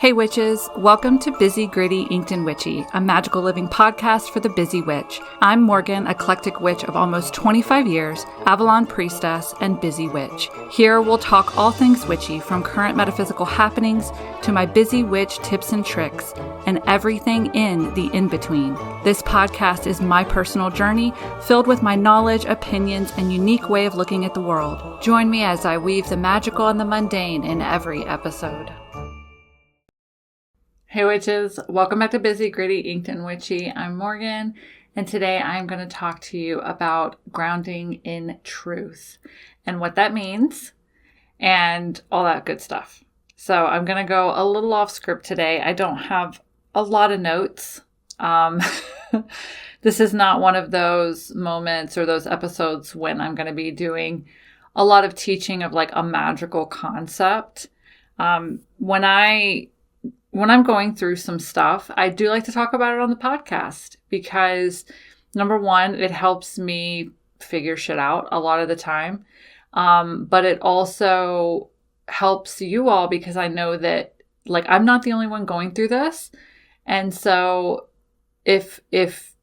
Hey witches, welcome to Busy, Gritty, Inked and Witchy, a magical living podcast for the busy witch. I'm Morgan, eclectic witch of almost 25 years, Avalon priestess, and busy witch. Here we'll talk all things witchy, from current metaphysical happenings to my busy witch tips and tricks, and everything in the in-between. This podcast is my personal journey, filled with my knowledge, opinions, and unique way of looking at the world. Join me as I weave the magical and the mundane in every episode. Hey witches, welcome back to Busy, Gritty, Inked and Witchy. I'm Morgan, and today I'm going to talk to you about grounding in truth and what that means and all that good stuff. So I'm going to go a little off script today. I don't have a lot of notes. This is not one of those moments or those episodes when I'm going to be doing a lot of teaching of like a magical concept. When I'm going through some stuff, I do like to talk about it on the podcast because, number one, it helps me figure shit out a lot of the time. But it also helps you all because I know that, like, I'm not the only one going through this. And so if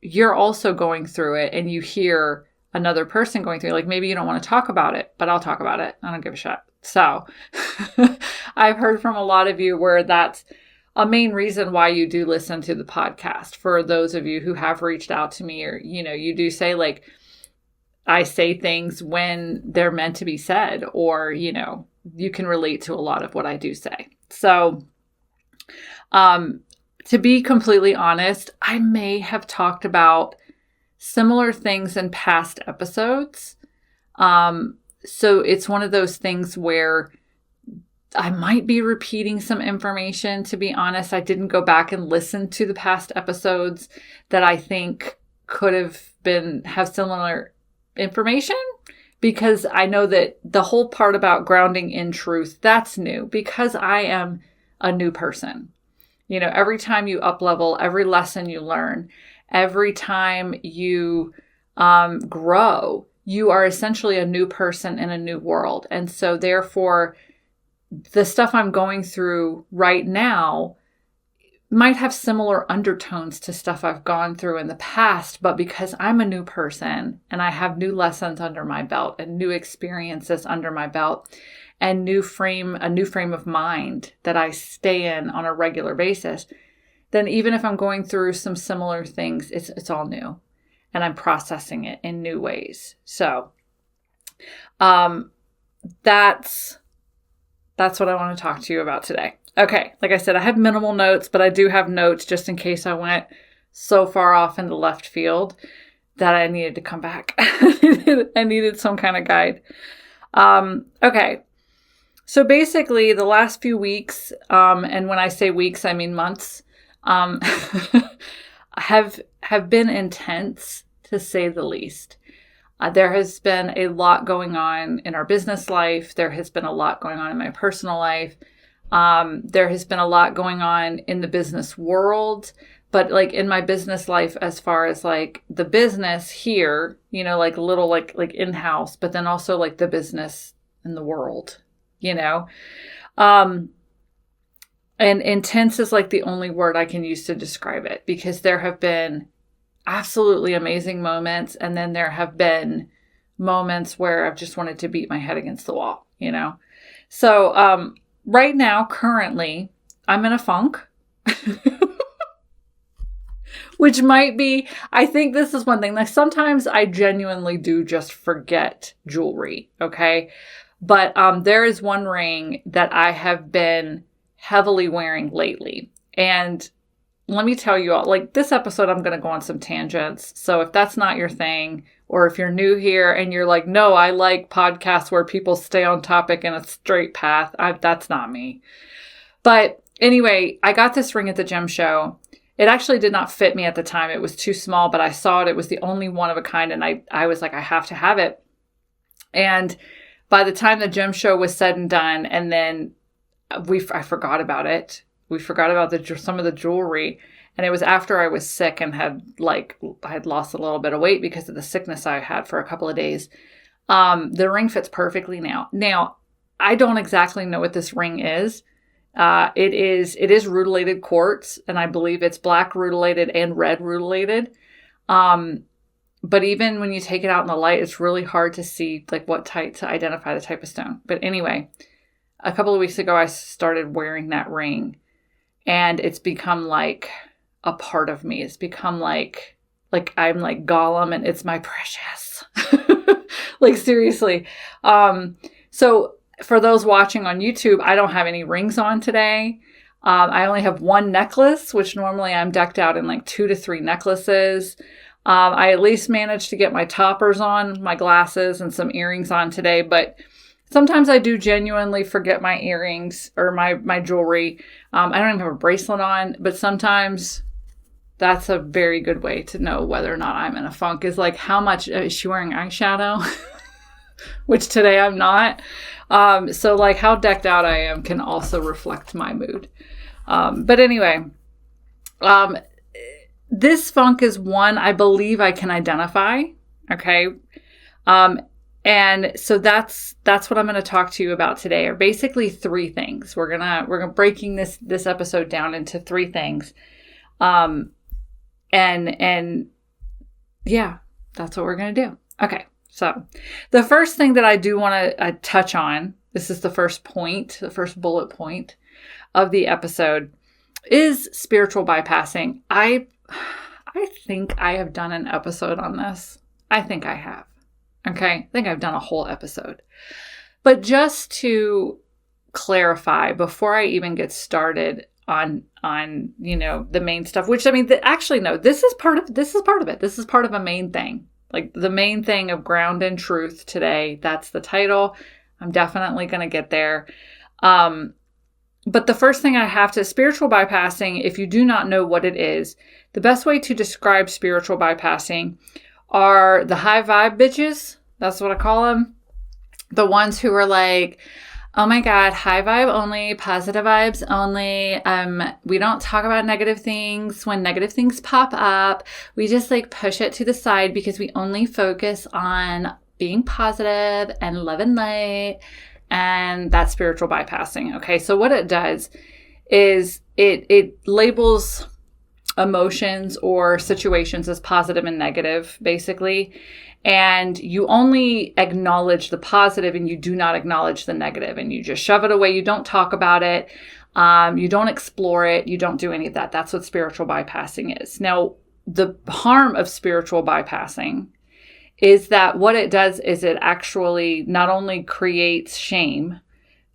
you're also going through it and you hear another person going through it, like maybe you don't want to talk about it, but I'll talk about it. I don't give a shit. So I've heard from a lot of you where that's a main reason why you do listen to the podcast. For those of you who have reached out to me, or, you know, you do say like, I say things when they're meant to be said, or, you know, you can relate to a lot of what I do say. So, to be completely honest, I may have talked about similar things in past episodes. So it's one of those things where I might be repeating some information. To be honest, I didn't go back and listen to the past episodes that I think could have similar information, because I know that the whole part about grounding in truth, that's new because I am a new person. You know, every time you up level, every lesson you learn, every time you grow, you are essentially a new person in a new world. And so therefore, the stuff I'm going through right now might have similar undertones to stuff I've gone through in the past, but because I'm a new person and I have new lessons under my belt and new experiences under my belt and a new frame of mind that I stay in on a regular basis, then even if I'm going through some similar things, it's all new and I'm processing it in new ways. So, that's what I want to talk to you about today. Okay, like I said, I have minimal notes, but I do have notes just in case I went so far off into left field that I needed to come back. I needed some kind of guide. Okay, so basically the last few weeks, and when I say weeks, I mean months, have been intense, to say the least. There has been a lot going on in our business life. There has been a lot going on in my personal life. There has been a lot going on in the business world, but like in my business life, as far as like the business here, you know, like little, like in-house, but then also like the business in the world, you know, and intense is like the only word I can use to describe it, because there have been absolutely amazing moments. And then there have been moments where I've just wanted to beat my head against the wall, you know? So, right now, currently, I'm in a funk, which might be, I think this is one thing. Like sometimes I genuinely do just forget jewelry. Okay. But, there is one ring that I have been heavily wearing lately. And let me tell you all, like this episode, I'm going to go on some tangents. So if that's not your thing, or if you're new here and you're like, no, I like podcasts where people stay on topic in a straight path, that's not me. But anyway, I got this ring at the gym show. It actually did not fit me at the time. It was too small, but I saw it. It was the only one of a kind. And I was like, I have to have it. And by the time the gym show was said and done, and then I forgot about it. We forgot about some of the jewelry. And it was after I was sick and I had lost a little bit of weight because of the sickness I had for a couple of days. The ring fits perfectly now. Now, I don't exactly know what this ring is. It is rutilated quartz, and I believe it's black rutilated and red rutilated. But even when you take it out in the light, it's really hard to see like what type to identify the type of stone. But anyway, a couple of weeks ago, I started wearing that ring, and it's become like a part of me. It's become like I'm like Gollum, and it's my precious. Like seriously. So for those watching on YouTube, I don't have any rings on today. I only have one necklace, which normally I'm decked out in like 2 to 3 necklaces. I at least managed to get my toppers on, my glasses, and some earrings on today. But sometimes I do genuinely forget my earrings or my jewelry. I don't even have a bracelet on, but sometimes that's a very good way to know whether or not I'm in a funk, is like, how much is she wearing eyeshadow? Which today I'm not. So like how decked out I am can also reflect my mood. But anyway, this funk is one I believe I can identify. Okay. And so that's what I'm going to talk to you about today, are basically 3 things. We're going to breaking this episode down into 3 things. And yeah, that's what we're going to do. Okay. So the first thing that I do want to touch on, this is the first point, the first bullet point of the episode, is spiritual bypassing. I think I have done an episode on this. I think I have. Okay. I think I've done a whole episode. But just to clarify, before I even get started on the main stuff, which I mean, actually, no, this is part of it. This is part of a main thing. Like the main thing of ground and truth today. That's the title. I'm definitely going to get there. But the first thing I have to, spiritual bypassing, if you do not know what it is, the best way to describe spiritual bypassing are the high vibe bitches. That's what I call them. The ones who are like, oh my God, high vibe only, positive vibes only. We don't talk about negative things. When negative things pop up, we just like push it to the side because we only focus on being positive and love and light. And that's spiritual bypassing. Okay. So what it does is it labels emotions or situations as positive and negative, basically. And you only acknowledge the positive and you do not acknowledge the negative, and you just shove it away. You don't talk about it. You don't explore it. You don't do any of that. That's what spiritual bypassing is. Now, the harm of spiritual bypassing is that what it does is it actually not only creates shame,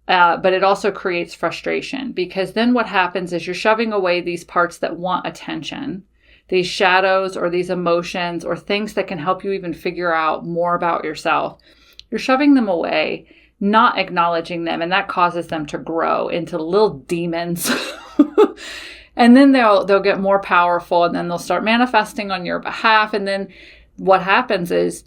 but it also creates frustration, because then what happens is you're shoving away these parts that want attention, these shadows or these emotions or things that can help you even figure out more about yourself. You're shoving them away, not acknowledging them, and that causes them to grow into little demons. And then they'll get more powerful, and then they'll start manifesting on your behalf. And then what happens is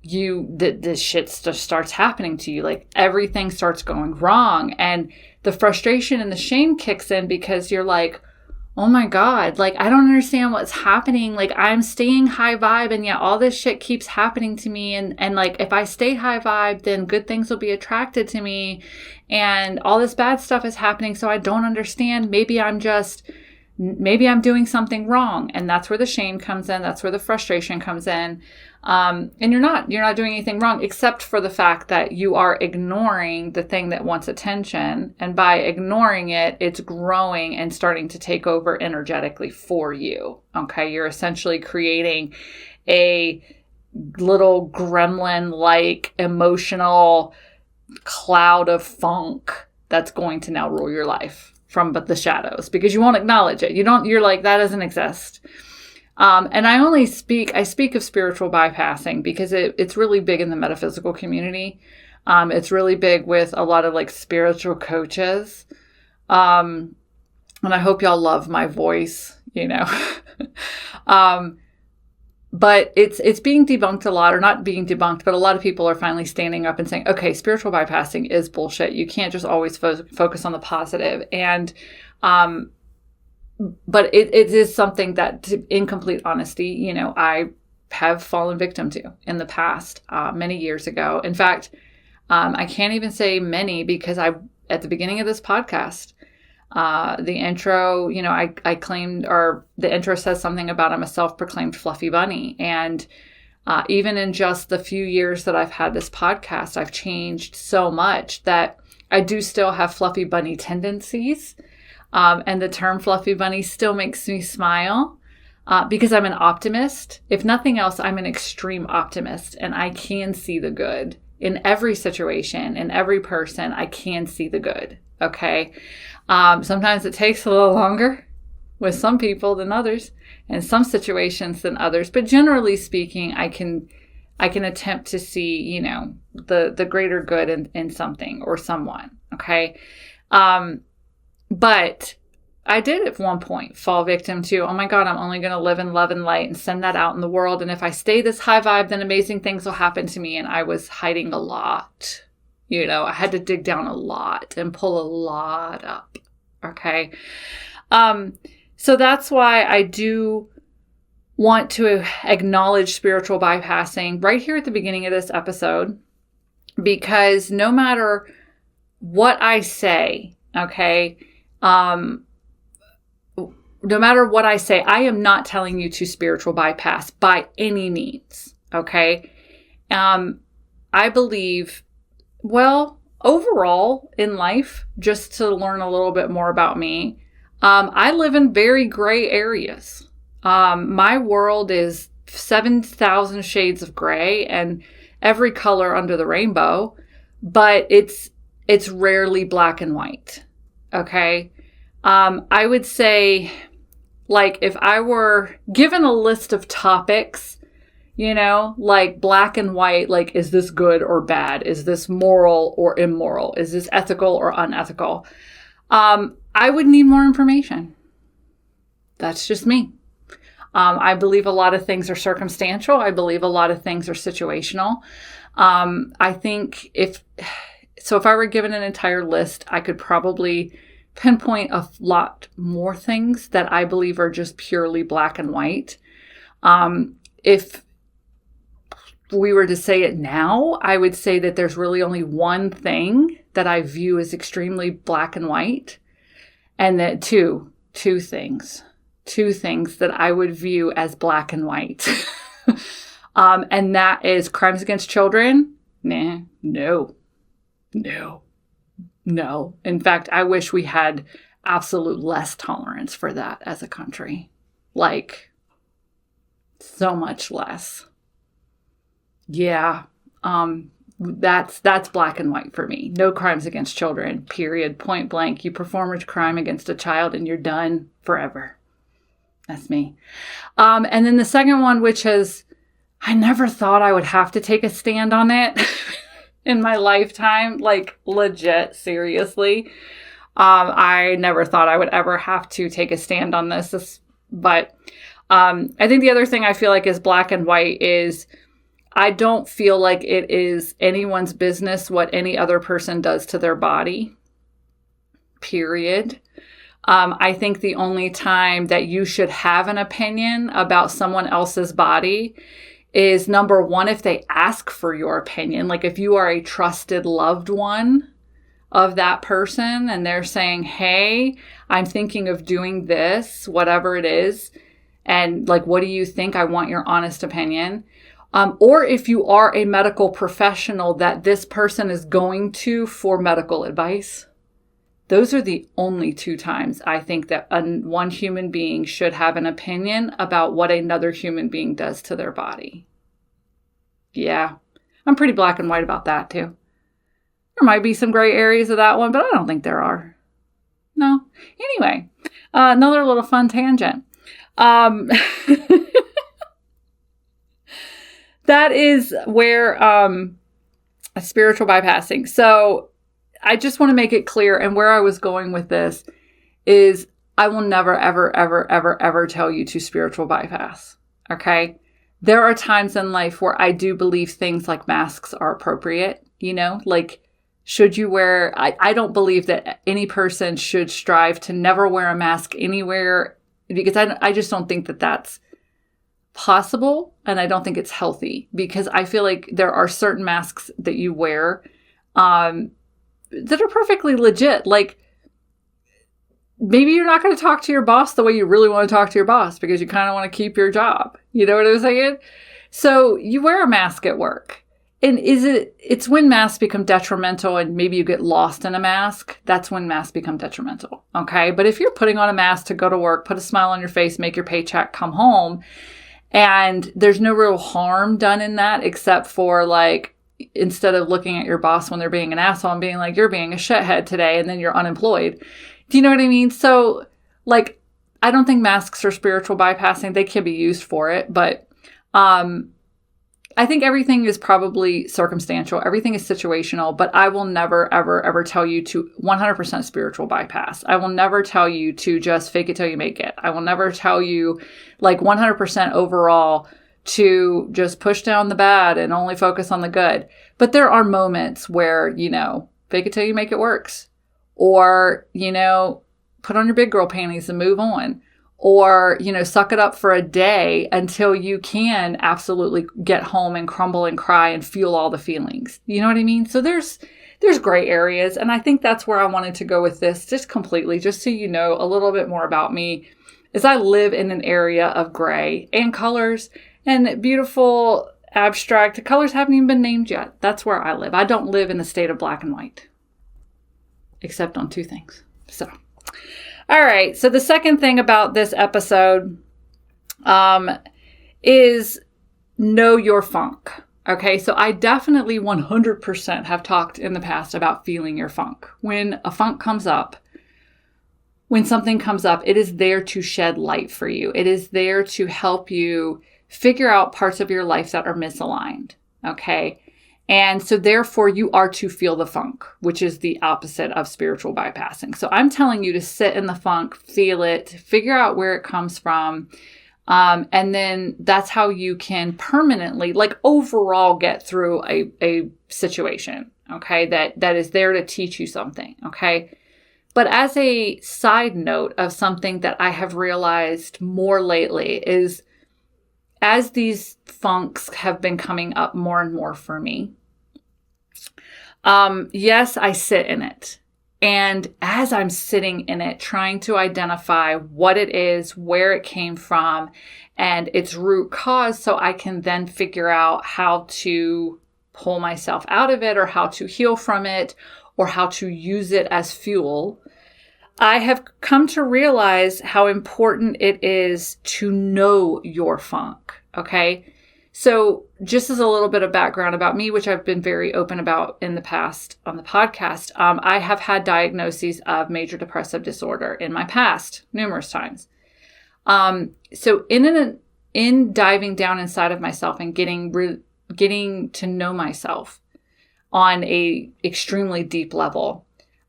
this shit just starts happening to you. Like everything starts going wrong, and the frustration and the shame kicks in because you're like, oh my God, like I don't understand what's happening. Like I'm staying high vibe, and yet all this shit keeps happening to me. And like if I stay high vibe, then good things will be attracted to me, and all this bad stuff is happening. So I don't understand. Maybe I'm doing something wrong. And that's where the shame comes in. That's where the frustration comes in. And you're not doing anything wrong, except for the fact that you are ignoring the thing that wants attention. And by ignoring it, it's growing and starting to take over energetically for you. Okay. You're essentially creating a little gremlin-like emotional cloud of funk that's going to now rule your life from the shadows, because you won't acknowledge it. You're like, that doesn't exist. And I speak of spiritual bypassing because it's really big in the metaphysical community. It's really big with a lot of like spiritual coaches. And I hope y'all love my voice, but it's being debunked a lot, or not being debunked, but a lot of people are finally standing up and saying, okay, spiritual bypassing is bullshit. You can't just always focus on the positive. And, but it is something that, in complete honesty, I have fallen victim to in the past, many years ago. In fact, I can't even say many, because at the beginning of this podcast, The intro, I claimed, or the intro says something about I'm a self-proclaimed fluffy bunny. And even in just the few years that I've had this podcast, I've changed so much that I do still have fluffy bunny tendencies. And the term fluffy bunny still makes me smile because I'm an optimist. If nothing else, I'm an extreme optimist, and I can see the good in every situation, in every person. I can see the good. Okay. Sometimes it takes a little longer with some people than others, and some situations than others. But generally speaking, I can attempt to see, the greater good in something or someone. Okay. But I did at one point fall victim to, oh my God, I'm only going to live in love and light and send that out in the world. And if I stay this high vibe, then amazing things will happen to me. And I was hiding a lot. I had to dig down a lot and pull a lot up. Okay. So that's why I do want to acknowledge spiritual bypassing right here at the beginning of this episode, because no matter what I say, okay, no matter what I say, I am not telling you to spiritual bypass by any means. Okay. I believe, overall in life, just to learn a little bit more about me, I live in very gray areas. My world is 7,000 shades of gray and every color under the rainbow, but it's rarely black and white. Okay. I would say, like, if I were given a list of topics, like black and white, like, is this good or bad? Is this moral or immoral? Is this ethical or unethical? I would need more information. That's just me. I believe a lot of things are circumstantial. I believe a lot of things are situational. I think if I were given an entire list, I could probably pinpoint a lot more things that I believe are just purely black and white. If we were to say it now, I would say that there's really only one thing that I view as extremely black and white, and that two things that I would view as black and white. And that is crimes against children. No. In fact, I wish we had absolute less tolerance for that as a country. Like, so much less. Yeah. That's black and white for me. No crimes against children, period. Point blank. You perform a crime against a child and you're done forever. That's me. And then the second one, which is, I never thought I would have to take a stand on it in my lifetime. Like, legit, seriously. I never thought I would ever have to take a stand on this. But I think the other thing I feel like is black and white is, I don't feel like it is anyone's business what any other person does to their body, period. I think the only time that you should have an opinion about someone else's body is, number one, if they ask for your opinion. Like, if you are a trusted loved one of that person and they're saying, hey, I'm thinking of doing this, whatever it is, and like, what do you think? I want your honest opinion. Or if you are a medical professional that this person is going to for medical advice. Those are the only two times I think that one human being should have an opinion about what another human being does to their body. Yeah, I'm pretty black and white about that too. There might be some gray areas of that one, but I don't think there are. No. Anyway, another little fun tangent. That is where spiritual bypassing. So I just want to make it clear, and where I was going with this is, I will never, ever, ever, ever, ever tell you to spiritual bypass. Okay? There are times in life where I do believe things like masks are appropriate. Like, should you wear, I don't believe that any person should strive to never wear a mask anywhere, because I just don't think that that's possible, and I don't think it's healthy, because I feel like there are certain masks that you wear that are perfectly legit. Like, maybe you're not going to talk to your boss the way you really want to talk to your boss because you kind of want to keep your job. You know what I'm saying? So you wear a mask at work. And it's when masks become detrimental and maybe you get lost in a mask. That's when masks become detrimental. Okay. But if you're putting on a mask to go to work, put a smile on your face, make your paycheck, come home, and there's no real harm done in that except for like, instead of looking at your boss when they're being an asshole and being like, you're being a shithead today, and then you're unemployed. Do you know what I mean? So like, I don't think masks are spiritual bypassing. They can be used for it, but, I think everything is probably circumstantial. Everything is situational, but I will never, ever, ever tell you to 100% spiritual bypass. I will never tell you to just fake it till you make it. I will never tell you like 100% overall to just push down the bad and only focus on the good. But there are moments where, fake it till you make it works. Or, put on your big girl panties and move on. Or, suck it up for a day until you can absolutely get home and crumble and cry and feel all the feelings. You know what I mean? So there's gray areas. And I think that's where I wanted to go with this, just completely, just so you know a little bit more about me, is I live in an area of gray and colors and beautiful abstract colors haven't even been named yet. That's where I live. I don't live in the state of black and white, except on two things. So, all right. So the second thing about this episode is know your funk. Okay. So I definitely 100% have talked in the past about feeling your funk. When a funk comes up, when something comes up, it is there to shed light for you. It is there to help you figure out parts of your life that are misaligned. Okay. And so therefore you are to feel the funk, which is the opposite of spiritual bypassing. So I'm telling you to sit in the funk, feel it, figure out where it comes from. And then that's how you can permanently, like overall, get through a situation. Okay. That is there to teach you something. Okay. But as a side note of something that I have realized more lately is, as these funks have been coming up more and more for me, yes, I sit in it. And as I'm sitting in it, trying to identify what it is, where it came from, and its root cause, so I can then figure out how to pull myself out of it, or how to heal from it, or how to use it as fuel, I have come to realize how important it is to know your funk. Okay. So just as a little bit of background about me, which I've been very open about in the past on the podcast, I have had diagnoses of major depressive disorder in my past numerous times. So in diving down inside of myself and getting to know myself on a extremely deep level,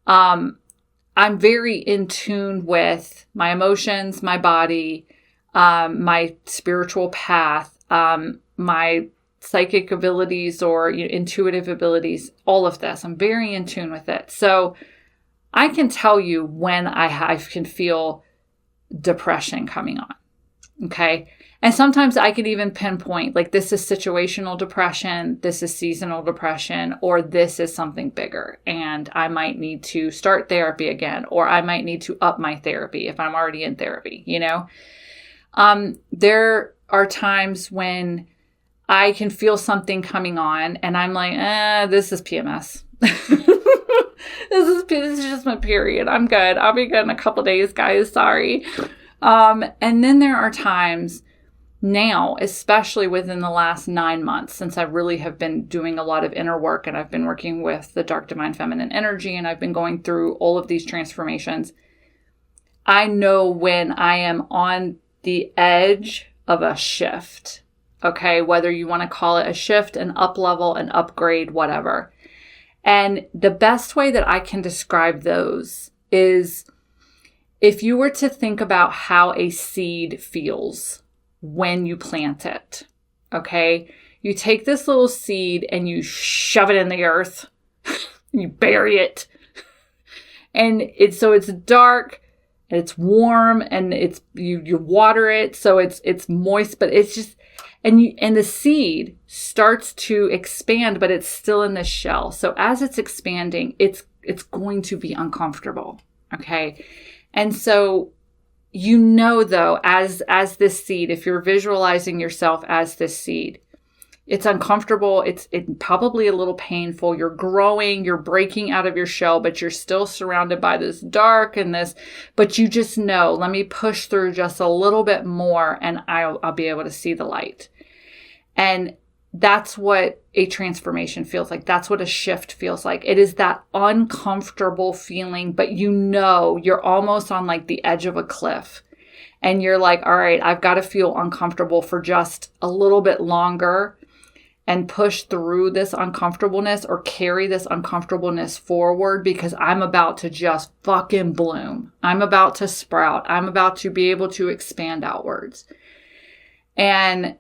I'm very in tune with my emotions, my body, my spiritual path, my psychic abilities or intuitive abilities, all of this. I'm very in tune with it. So I can tell you when I can feel depression coming on. Okay. And sometimes I can even pinpoint, like, this is situational depression, this is seasonal depression, or this is something bigger. And I might need to start therapy again, or I might need to up my therapy if I'm already in therapy, There are times when I can feel something coming on and I'm like, this is PMS. This is just my period. I'm good. I'll be good in a couple of days, guys. Sorry. And then there are times now, especially within the last 9 months, since I really have been doing a lot of inner work and I've been working with the dark divine feminine energy and I've been going through all of these transformations, I know when I am on the edge of a shift. Okay, whether you want to call it a shift, an up level, an upgrade, whatever. And the best way that I can describe those is if you were to think about how a seed feels when you plant it. Okay, you take this little seed and you shove it in the earth, you bury it, and it's dark. It's warm and it's you water it, so it's moist, but it's just and the seed starts to expand, but it's still in the shell. So as it's expanding, it's going to be uncomfortable. Okay. And so, though, as this seed, if you're visualizing yourself as this seed, it's uncomfortable. It's probably a little painful. You're growing, you're breaking out of your shell, but you're still surrounded by this dark and this, but you just know, let me push through just a little bit more and I'll be able to see the light. And that's what a transformation feels like. That's what a shift feels like. It is that uncomfortable feeling, but you're almost on like the edge of a cliff. And you're like, all right, I've got to feel uncomfortable for just a little bit longer and push through this uncomfortableness or carry this uncomfortableness forward because I'm about to just fucking bloom. I'm about to sprout. I'm about to be able to expand outwards. And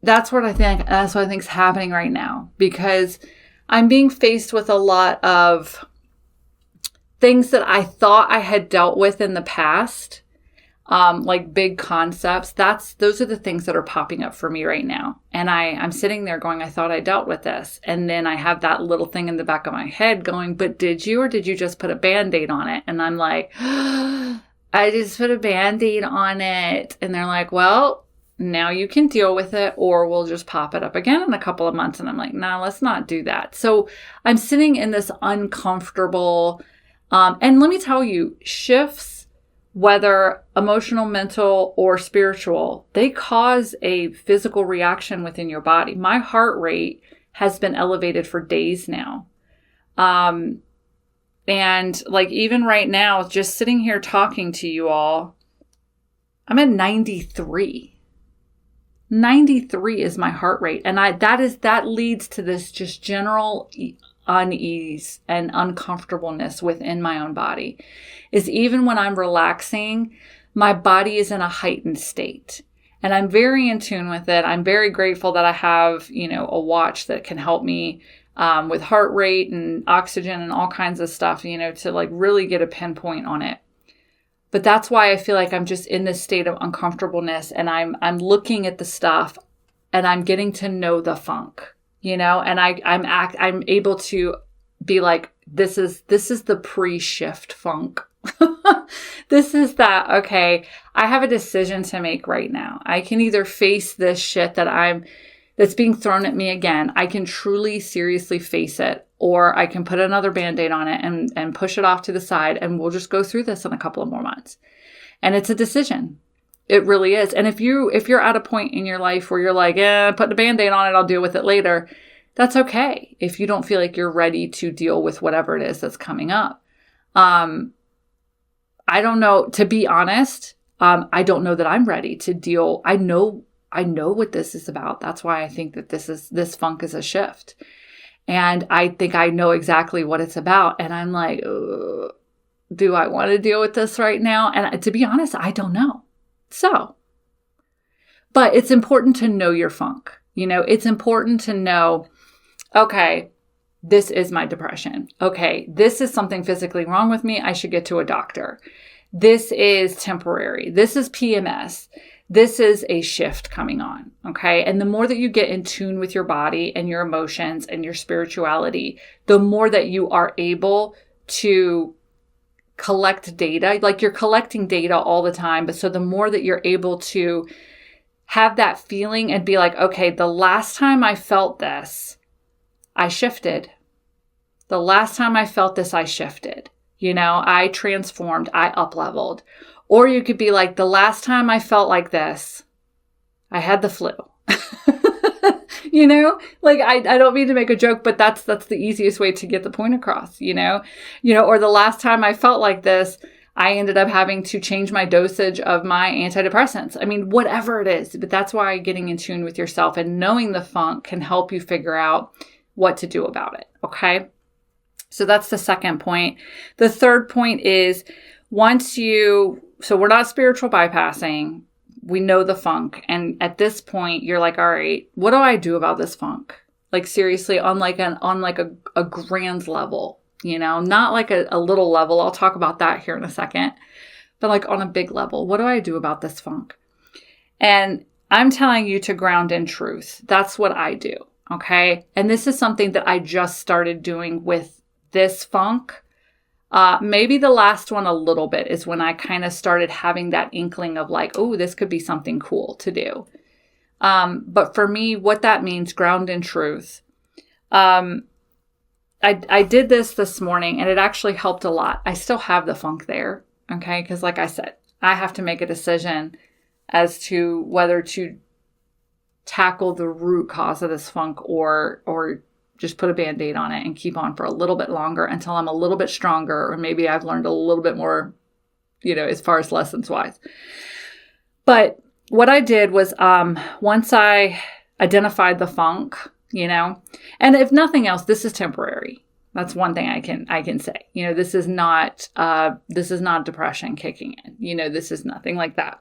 that's what I think is happening right now, because I'm being faced with a lot of things that I thought I had dealt with in the past. Like big concepts, those are the things that are popping up for me right now. And I'm sitting there going, I thought I dealt with this. And then I have that little thing in the back of my head going, but did you, or did you just put a Band-Aid on it? And I'm like, I just put a Band-Aid on it. And they're like, well, now you can deal with it, or we'll just pop it up again in a couple of months. And I'm like, nah, let's not do that. So I'm sitting in this uncomfortable, and let me tell you, shifts, whether emotional, mental, or spiritual, they cause a physical reaction within your body. My heart rate has been elevated for days now. And like even right now, just sitting here talking to you all, I'm at 93. 93 is my heart rate. And that leads to this just general unease and uncomfortableness within my own body. Is even when I'm relaxing, my body is in a heightened state. And I'm very in tune with it. I'm very grateful that I have, a watch that can help me with heart rate and oxygen and all kinds of stuff, to like really get a pinpoint on it. But that's why I feel like I'm just in this state of uncomfortableness, and I'm looking at the stuff and I'm getting to know the funk, and I'm able to be like, this is the pre-shift funk. This is that, okay, I have a decision to make right now. I can either face this shit that's being thrown at me again. I can truly, seriously face it, or I can put another Band-Aid on it and push it off to the side, and we'll just go through this in a couple of more months. And it's a decision. It really is. And if you're at a point in your life where you're like, put the Band-Aid on it, I'll deal with it later, that's okay. If you don't feel like you're ready to deal with whatever it is that's coming up. I don't know, to be honest, I don't know that I'm ready to deal. I know what this is about. That's why I think that this funk is a shift. And I think I know exactly what it's about. And I'm like, do I want to deal with this right now? And to be honest, I don't know. So, but it's important to know your funk. It's important to know, okay, this is my depression. Okay, this is something physically wrong with me. I should get to a doctor. This is temporary. This is PMS. This is a shift coming on. Okay. And the more that you get in tune with your body and your emotions and your spirituality, the more that you are able to collect data. Like you're collecting data all the time. But so the more that you're able to have that feeling and be like, okay, the last time I felt this, I shifted. The last time I felt this, I shifted. I transformed, I up-leveled. Or you could be like, the last time I felt like this, I had the flu. Like I don't mean to make a joke, but that's the easiest way to get the point across, or the last time I felt like this, I ended up having to change my dosage of my antidepressants. I mean, whatever it is, but that's why getting in tune with yourself and knowing the funk can help you figure out what to do about it. Okay. So that's the second point. The third point is so we're not spiritual bypassing. We know the funk. And at this point, you're like, all right, what do I do about this funk? Like seriously, on a grand level, not like a little level. I'll talk about that here in a second, but like on a big level, what do I do about this funk? And I'm telling you to ground in truth. That's what I do. Okay. And this is something that I just started doing with this funk. Maybe the last one a little bit is when I kind of started having that inkling of like, oh, this could be something cool to do. But for me, what that means, ground in truth. I did this morning and it actually helped a lot. I still have the funk there. Okay. Because like I said, I have to make a decision as to whether to tackle the root cause of this funk or just put a Band-Aid on it and keep on for a little bit longer until I'm a little bit stronger, or maybe I've learned a little bit more, as far as lessons wise. But what I did was, once I identified the funk, and if nothing else, this is temporary. That's one thing I can say. This is not depression kicking in. This is nothing like that.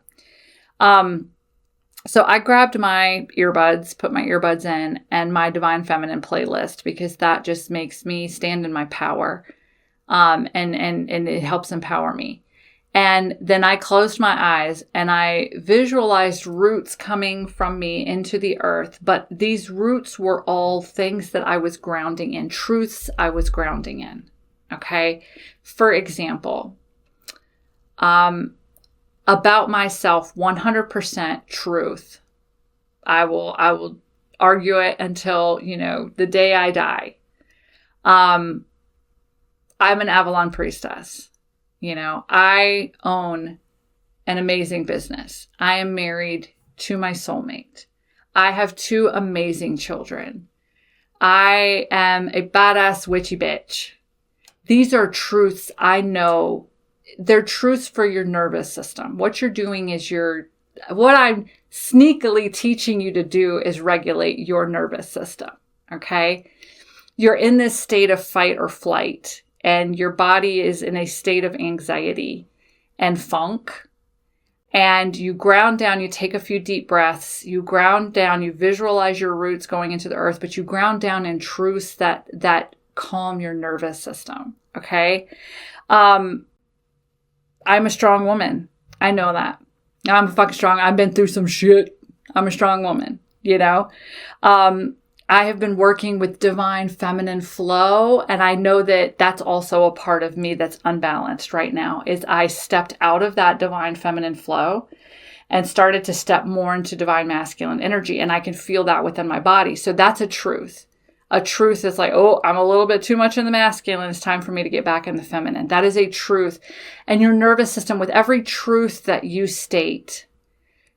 So I grabbed my earbuds, put my earbuds in, and my Divine Feminine playlist, because that just makes me stand in my power, and it helps empower me. And then I closed my eyes and I visualized roots coming from me into the earth. But these roots were all things that I was grounding in, truths I was grounding in. Okay. For example, about myself, 100% truth. I will argue it until, the day I die. I'm an Avalon priestess. I own an amazing business. I am married to my soulmate. I have 2 amazing children. I am a badass witchy bitch. These are truths I know. They're truths for your nervous system. What you're doing is what I'm sneakily teaching you to do is regulate your nervous system. Okay. You're in this state of fight or flight, and your body is in a state of anxiety and funk. And you ground down, you take a few deep breaths, you ground down, you visualize your roots going into the earth, but you ground down in truths that calm your nervous system. Okay. I'm a strong woman. I know that. I'm fucking strong. I've been through some shit. I'm a strong woman, I have been working with divine feminine flow, and I know that that's also a part of me that's unbalanced right now. Is I stepped out of that divine feminine flow and started to step more into divine masculine energy, and I can feel that within my body. So that's a truth. A truth that's like, oh, I'm a little bit too much in the masculine. It's time for me to get back in the feminine. That is a truth. And your nervous system, with every truth that you state,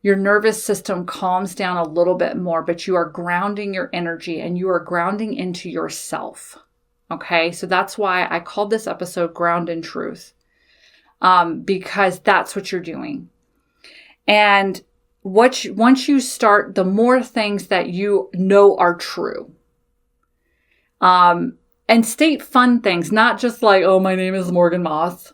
your nervous system calms down a little bit more, but you are grounding your energy and you are grounding into yourself. Okay. So that's why I called this episode Ground in Truth. Because that's what you're doing. And once you start, the more things that you know are true. And state fun things, not just like, oh, my name is Morgan Moss.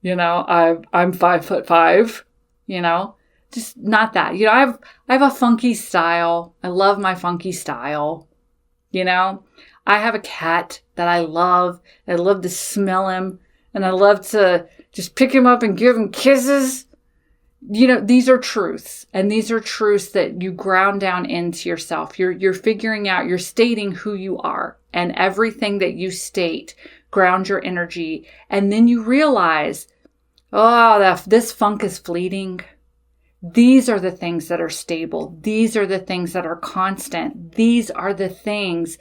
I'm 5'5", just not that. I have a funky style. I love my funky style. I have a cat that I love. I love to smell him, and I love to just pick him up and give him kisses. These are truths, and these are truths that you ground down into yourself. You're figuring out, you're stating who you are, and everything that you state ground your energy. And then you realize, this funk is fleeting. These are the things that are stable. These are the things that are constant. These are the things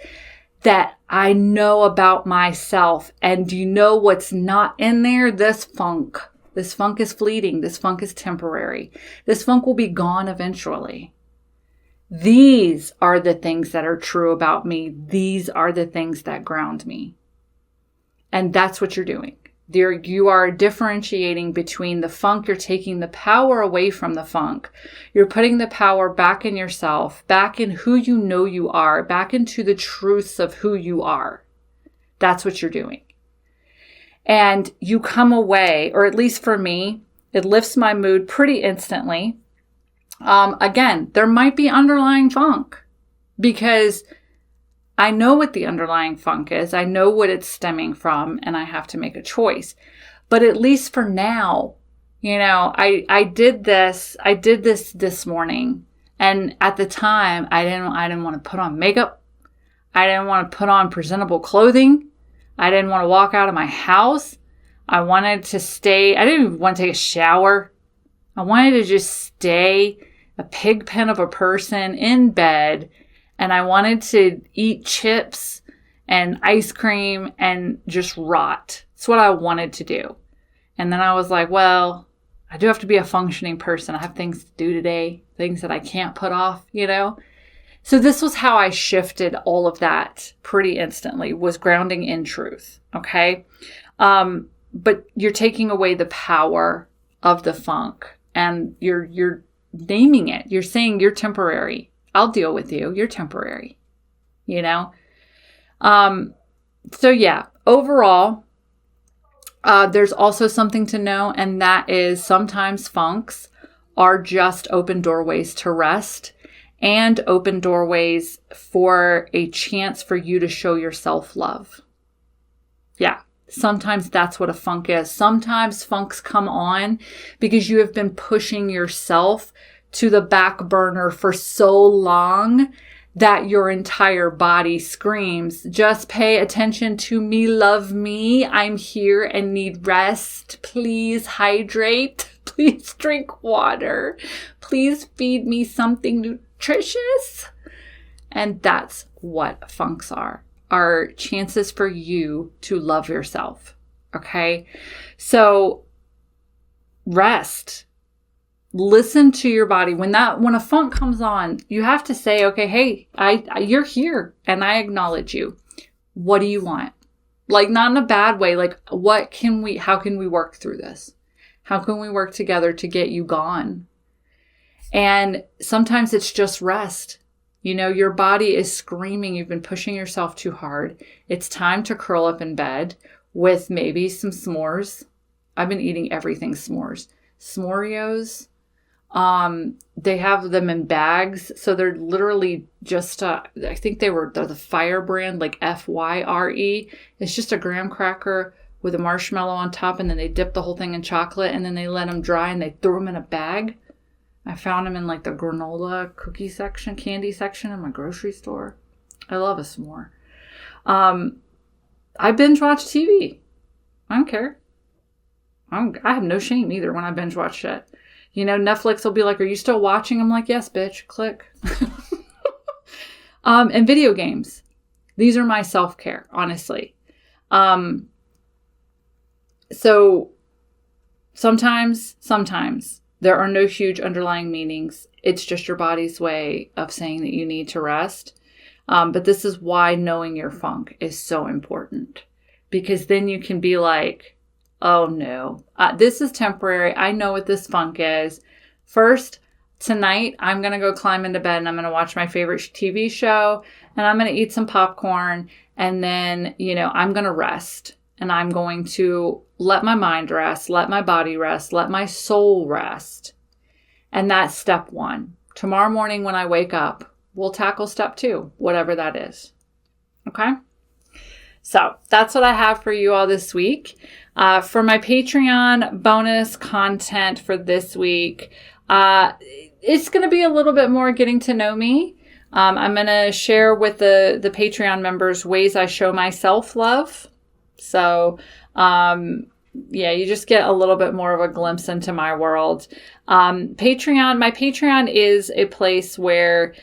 that I know about myself. And do you know what's not in there? This funk. This funk is fleeting. This funk is temporary. This funk will be gone eventually. These are the things that are true about me. These are the things that ground me. And that's what you're doing. You are differentiating between the funk. You're taking the power away from the funk. You're putting the power back in yourself, back in who you know you are, back into the truths of who you are. That's what you're doing. And you come away, or at least for me, it lifts my mood pretty instantly. Again, there might be underlying funk, because I know what the underlying funk is. I know what it's stemming from, and I have to make a choice. But at least for now, I did this morning, and at the time I didn't want to put on makeup. I didn't want to put on presentable clothing. I didn't want to walk out of my house. I wanted to stay. I didn't even want to take a shower. I wanted to just stay a pig pen of a person in bed. And I wanted to eat chips and ice cream and just rot. That's what I wanted to do. And then I was like, well, I do have to be a functioning person. I have things to do today, things that I can't put off, you know? So this was how I shifted all of that pretty instantly, was grounding in truth, okay? But you're taking away the power of the funk, and you're naming it. You're saying you're temporary. I'll deal with you. You're temporary, you know? So yeah, overall, there's also something to know, and that is sometimes funks are just open doorways to rest and open doorways for a chance for you to show yourself love. Yeah, sometimes that's what a funk is. Sometimes funks come on because you have been pushing yourself to the back burner for so long that your entire body screams, just pay attention to me, love me. I'm here and need rest. Please hydrate. Please drink water. Please feed me something nutritious. And that's what funks are chances for you to love yourself. Okay? So rest. Listen to your body. When a funk comes on, you have to say, okay, hey, you're here and I acknowledge you. What do you want? Like, not in a bad way. Like, how can we work through this? How can we work together to get you gone? And sometimes it's just rest. You know, your body is screaming. You've been pushing yourself too hard. It's time to curl up in bed with maybe some s'mores. I've been eating everything s'mores. S'moreos. They have them in bags. So they're literally just, I think they're the Fire brand, like Fyre. It's just a graham cracker with a marshmallow on top. And then they dip the whole thing in chocolate and then they let them dry and they throw them in a bag. I found them in like the granola cookie section, candy section in my grocery store. I love a s'more. I binge watch TV. I don't care. I have no shame either when I binge watch shit. You know, Netflix will be like, are you still watching? I'm like, yes, bitch, click. And video games. These are my self-care, honestly. So sometimes there are no huge underlying meanings. It's just your body's way of saying that you need to rest. But this is why knowing your funk is so important. Because then you can be like, oh no, this is temporary. I know what this funk is. First, tonight, I'm going to go climb into bed and I'm going to watch my favorite TV show and I'm going to eat some popcorn. And then, you know, I'm going to rest and I'm going to let my mind rest, let my body rest, let my soul rest. And that's step one. Tomorrow morning when I wake up, we'll tackle step two, whatever that is. Okay? So that's what I have for you all this week. For my Patreon bonus content for this week, it's going to be a little bit more getting to know me. I'm going to share with the Patreon members ways I show myself love. So, yeah, you just get a little bit more of a glimpse into my world. My Patreon is a place where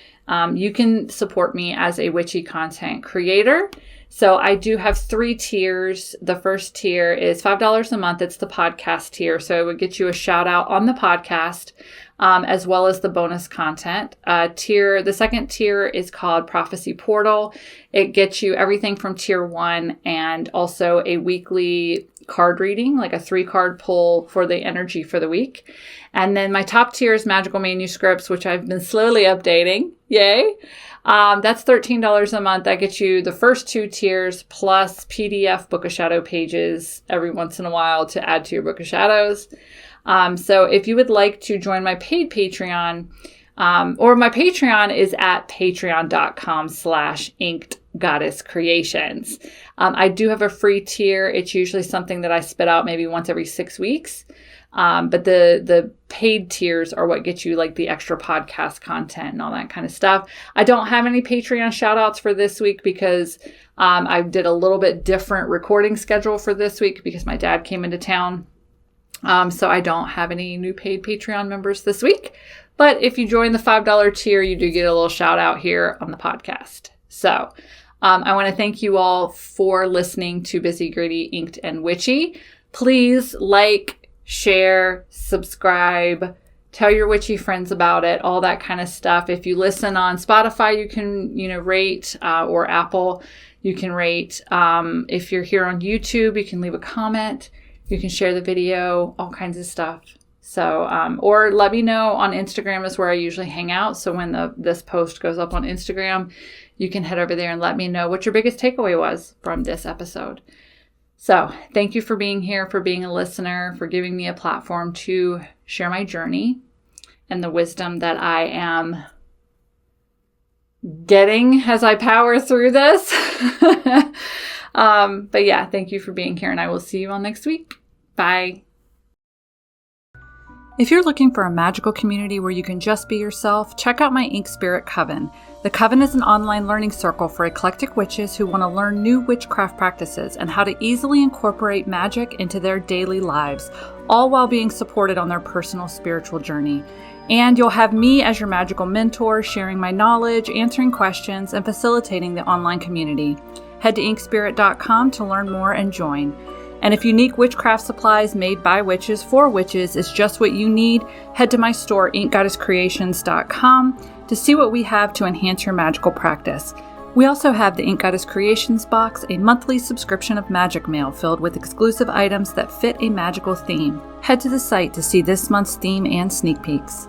you can support me as a witchy content creator. So I do have 3 tiers. The first tier is $5 a month. It's the podcast tier. So it would get you a shout out on the podcast, as well as the bonus content. The second tier is called Prophecy Portal. It gets you everything from tier 1 and also a weekly card reading, like a 3-card pull for the energy for the week. And then my top tier is Magical Manuscripts, which I've been slowly updating. Yay. That's $13 a month. That gets you the first 2 tiers plus PDF Book of Shadow pages every once in a while to add to your Book of Shadows. So if you would like to join my paid Patreon, or my Patreon is at patreon.com/inkedgoddesscreations. I do have a free tier. It's usually something that I spit out maybe once every 6 weeks. But the paid tiers are what get you like the extra podcast content and all that kind of stuff. I don't have any Patreon shout outs for this week because I did a little bit different recording schedule for this week because my dad came into town. So I don't have any new paid Patreon members this week. But if you join the $5 tier, you do get a little shout out here on the podcast. So I want to thank you all for listening to Busy, Gritty, Inked, and Witchy. Please like, share, subscribe, tell your witchy friends about it, all that kind of stuff. If you listen on Spotify, you can, rate, or Apple, you can rate. If you're here on YouTube, you can leave a comment. You can share the video, all kinds of stuff. So, or let me know on Instagram is where I usually hang out. So when this post goes up on Instagram, you can head over there and let me know what your biggest takeaway was from this episode. So thank you for being here, for being a listener, for giving me a platform to share my journey and the wisdom that I am getting as I power through this. But yeah, thank you for being here, and I will see you all next week. Bye. If you're looking for a magical community where you can just be yourself, check out my Ink Spirit Coven. The Coven is an online learning circle for eclectic witches who want to learn new witchcraft practices and how to easily incorporate magic into their daily lives, all while being supported on their personal spiritual journey. And you'll have me as your magical mentor, sharing my knowledge, answering questions, and facilitating the online community. Head to inkspirit.com to learn more and join. And if unique witchcraft supplies made by witches for witches is just what you need, head to my store, inkgoddesscreations.com, to see what we have to enhance your magical practice. We also have the Ink Goddess Creations box, a monthly subscription of magic mail filled with exclusive items that fit a magical theme. Head to the site to see this month's theme and sneak peeks.